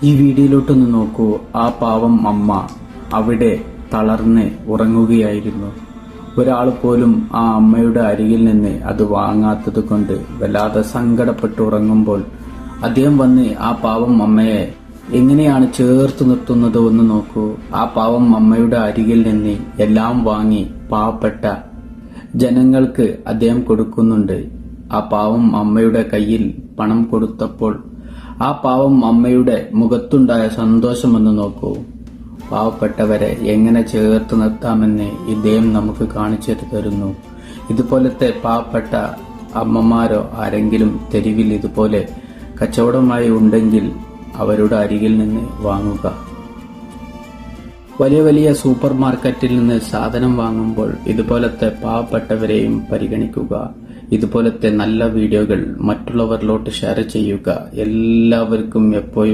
ഈ വീഡിയോയിലോട്ടൊന്ന് നോക്കൂ. ആ പാവം അമ്മ അവിടെ തളർന്ന് ഉറങ്ങുകയായിരുന്നു. ഒരാൾ പോലും ആ അമ്മയുടെ അരികിൽ നിന്ന് അത് വാങ്ങാത്തത് കൊണ്ട് വല്ലാതെ സങ്കടപ്പെട്ട് ഉറങ്ങുമ്പോൾ അദ്ദേഹം വന്ന് ആ പാവം അമ്മയെ എങ്ങനെയാണ് ചേർത്ത് നിർത്തുന്നത് ഒന്ന് നോക്കൂ. ആ പാവം അമ്മയുടെ അരികിൽ നിന്ന് എല്ലാം വാങ്ങി പാവപ്പെട്ട ജനങ്ങൾക്ക് അദ്ദേഹം കൊടുക്കുന്നുണ്ട്. ആ പാവം അമ്മയുടെ കയ്യിൽ പണം കൊടുത്തപ്പോൾ ആ പാവം അമ്മയുടെ മുഖത്തുണ്ടായ സന്തോഷമൊന്ന് നോക്കൂ. പാവപ്പെട്ടവരെ എങ്ങനെ ചേർത്ത് നിർത്താമെന്ന് ഇദ്ദേഹം നമുക്ക് കാണിച്ചു തരുന്നു. ഇതുപോലത്തെ പാവപ്പെട്ട അമ്മമാരോ ആരെങ്കിലും തെരുവിൽ ഇതുപോലെ കച്ചവടമായി ഉണ്ടെങ്കിൽ അവരുടെ അരികിൽ നിന്ന് വാങ്ങുക. വലിയ വലിയ സൂപ്പർ മാർക്കറ്റിൽ നിന്ന് സാധനം വാങ്ങുമ്പോൾ ഇതുപോലത്തെ പാവപ്പെട്ടവരെയും പരിഗണിക്കുക. ഇതുപോലത്തെ നല്ല വീഡിയോകൾ മറ്റുള്ളവരിലോട്ട് ഷെയർ ചെയ്യുക. എല്ലാവർക്കും എപ്പോഴും